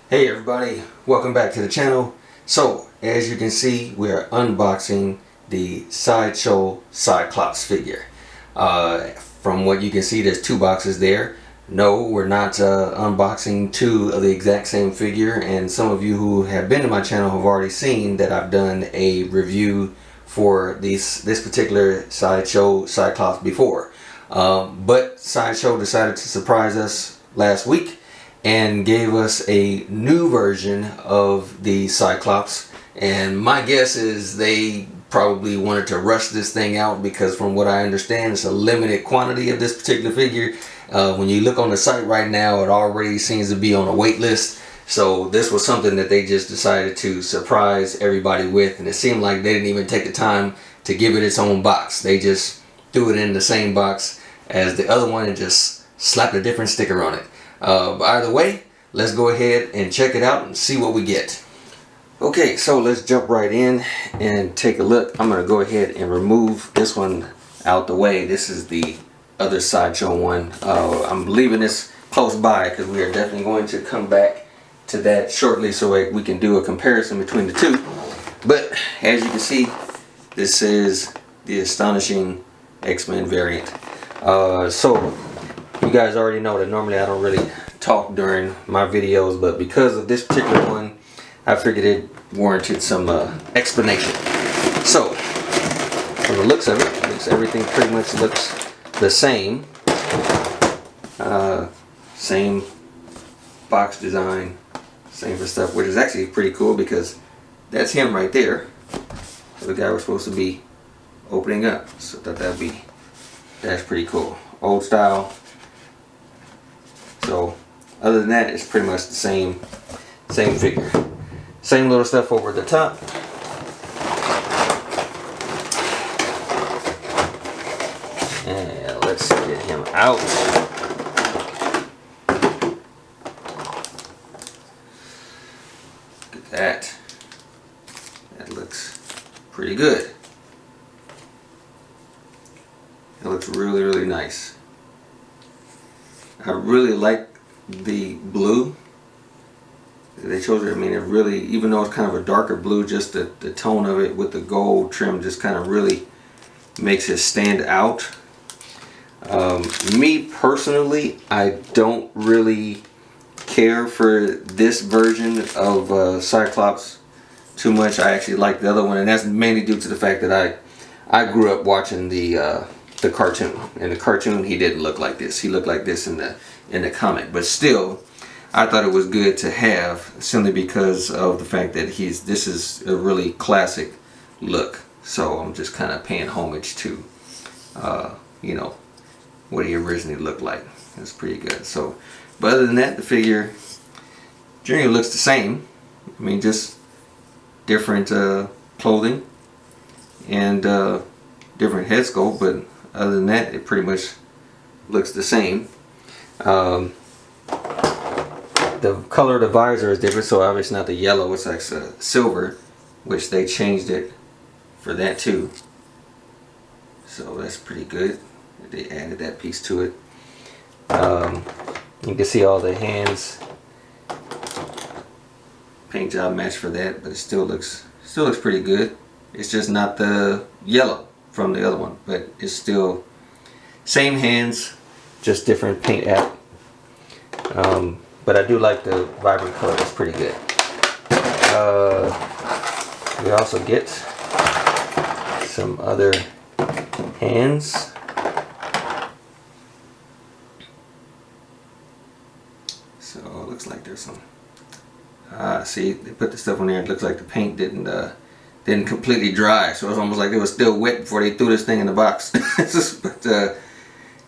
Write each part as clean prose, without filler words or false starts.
Hey everybody, welcome back to the channel. So, as you can see, we are unboxing the Sideshow Cyclops figure. From what you can see, there's two boxes there. No, we're not unboxing two of the exact same figure, and some of you who have been to my channel have already seen that I've done a review for this particular Sideshow Cyclops before. But Sideshow decided to surprise us last week and gave us a new version of the Cyclops, and my guess is they probably wanted to rush this thing out because from what I understand it's a limited quantity of this particular figure. When you look on the site right now, it already seems to be on a wait list, so this was something that they just decided to surprise everybody with, and it seemed like they didn't even take the time to give it its own box. They just threw it in the same box as the other one and just slapped a different sticker on it. But either way, let's go ahead and check it out and see what we get. Okay, so let's jump right in and take a look. I'm going to go ahead and remove this one out the way. This is the other Sideshow one. I'm leaving this close by because we are definitely going to come back to that shortly so we can do a comparison between the two. But as you can see, this is the Astonishing X-Men variant. So you guys already know that normally I don't really talk during my videos, but because of this particular one, I figured it warranted some explanation. So, from the looks of it, everything pretty much looks the same. Same box design, same for stuff, which is actually pretty cool because that's him right there. So the guy we're supposed to be opening up. So that's pretty cool. Old style. So other than that, it's pretty much the same figure. Same little stuff over the top. And let's get him out. Look at that. That looks pretty good. It looks really, really nice. I really like the blue they chose it. I mean, it really, even though it's kind of a darker blue, just the tone of it with the gold trim just kind of really makes it stand out. Me personally, I don't really care for this version of Cyclops too much. I actually like the other one, and that's mainly due to the fact that I grew up watching the cartoon. In the cartoon, he didn't look like this. He looked like this in the comic, but still, I thought it was good to have simply because of the fact that this is a really classic look. So I'm just kind of paying homage to, you know, what he originally looked like. It's pretty good. So, but other than that, the figure generally looks the same. I mean, just different clothing and different head sculpt, but other than that, it pretty much looks the same. The color of the visor is different, so obviously not the yellow, it's like silver, which they changed it for that too. So that's pretty good. They added that piece to it. You can see all the hands. Paint job match for that, but it still looks pretty good. It's just not the yellow from the other one, but it's still same hands, just different paint app. But I do like the vibrant color. It's pretty good. We also get some other hands. So it looks like there's some. See, they put the stuff on there. It looks like the paint didn't completely dry, so it's almost like it was still wet before they threw this thing in the box. But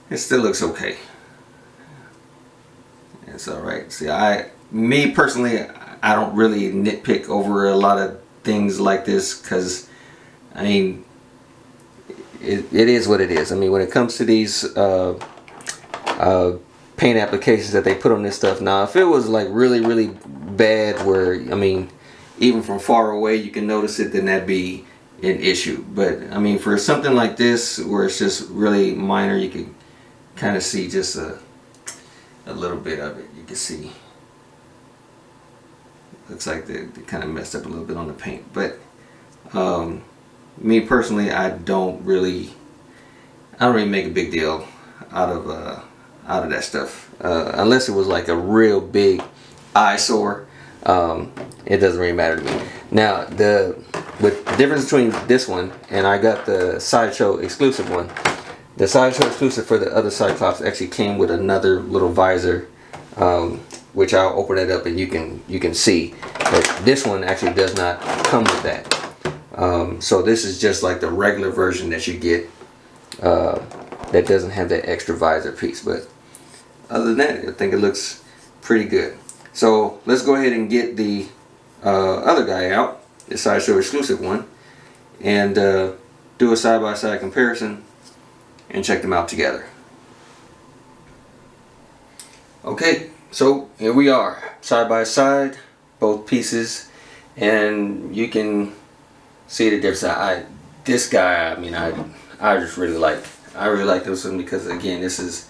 it still looks okay. It's alright. See, me personally, I don't really nitpick over a lot of things like this because, I mean, it is what it is. I mean, when it comes to these paint applications that they put on this stuff, now, if it was like really, really bad where, I mean, even from far away you can notice it, then that'd be an issue. But, I mean, for something like this where it's just really minor, you can kind of see just a little bit of it. You can see looks like they kind of messed up a little bit on the paint. But me personally, I don't really make a big deal out of that stuff unless it was like a real big eyesore. It doesn't really matter to me. Now the difference between this one and I got the Sideshow exclusive one. The Sideshow exclusive for the other Cyclops actually came with another little visor, which I'll open it up and you can see that this one actually does not come with that. So this is just like the regular version that you get that doesn't have that extra visor piece. But other than that, I think it looks pretty good. So let's go ahead and get the other guy out, the Sideshow exclusive one, and do a side-by-side comparison and check them out together. Okay, so here we are, side by side, both pieces, and you can see the difference. This guy, I mean, I just really like. I really like this one because, again, this is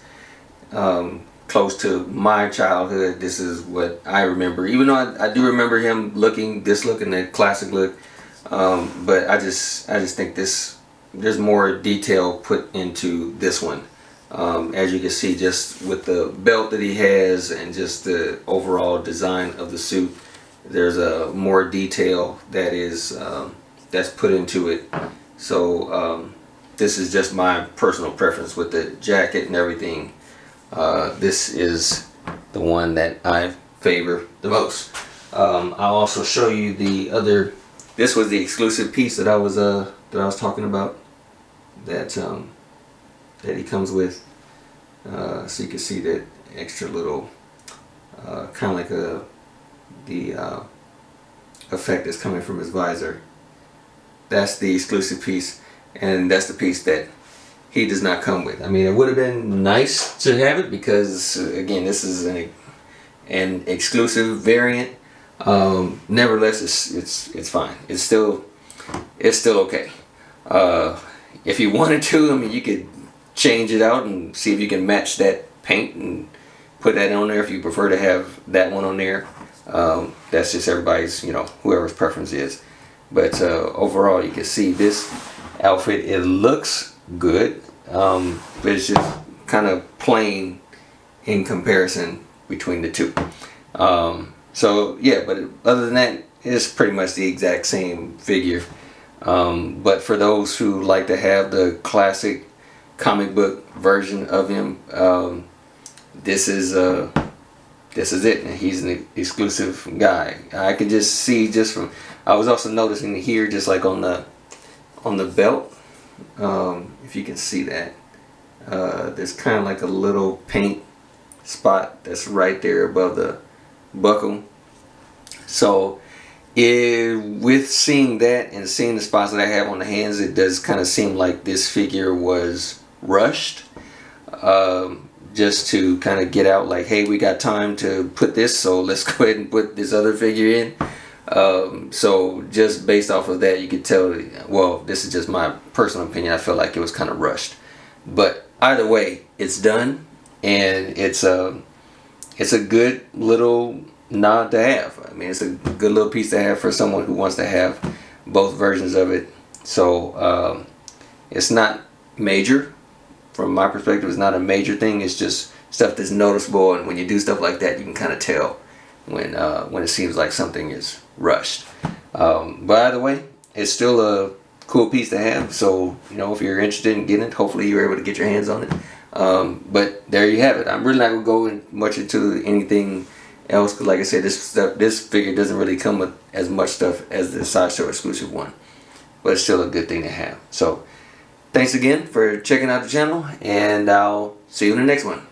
close to my childhood. This is what I remember, even though I do remember him looking the classic look. But I just think there's more detail put into this one. As you can see, just with the belt that he has and just the overall design of the suit, there's a more detail that is that's put into it. So this is just my personal preference with the jacket and everything. This is the one that I favor the most. I'll also show you the other. This was the exclusive piece that I was talking about. That he comes with, so you can see that extra little kind of like the effect that's coming from his visor. That's the exclusive piece, and that's the piece that he does not come with. I mean, it would have been nice to have it because, again, this is an exclusive variant. Nevertheless, it's fine. It's still okay. If you wanted to, I mean, you could change it out and see if you can match that paint and put that on there if you prefer to have that one on there. That's just everybody's, whoever's preference is. But overall, you can see this outfit, it looks good, but it's just kind of plain in comparison between the two. So yeah, but other than that, it's pretty much the exact same figure. But for those who like to have the classic comic book version of him, this is it. And he's an exclusive guy. I could just see I was also noticing here, just like on the belt, if you can see that, there's kind of like a little paint spot that's right there above the buckle. So with seeing that and seeing the spots that I have on the hands, it does kind of seem like this figure was rushed, just to kind of get out like, hey, we got time to put this, so let's go ahead and put this other figure in. So just based off of that, you could tell, well, this is just my personal opinion, I feel like it was kind of rushed. But either way, it's done, and it's a good little nod to have. I mean, it's a good little piece to have for someone who wants to have both versions of it. So it's not major. From my perspective, it's not a major thing. It's just stuff that's noticeable, and when you do stuff like that, you can kind of tell when it seems like something is rushed. But either way, it's still a cool piece to have. So if you're interested in getting it, hopefully you're able to get your hands on it. But there you have it. I'm really not gonna go much into anything else, because like I said, this figure doesn't really come with as much stuff as the Sideshow exclusive one, but it's still a good thing to have. So thanks again for checking out the channel, and I'll see you in the next one.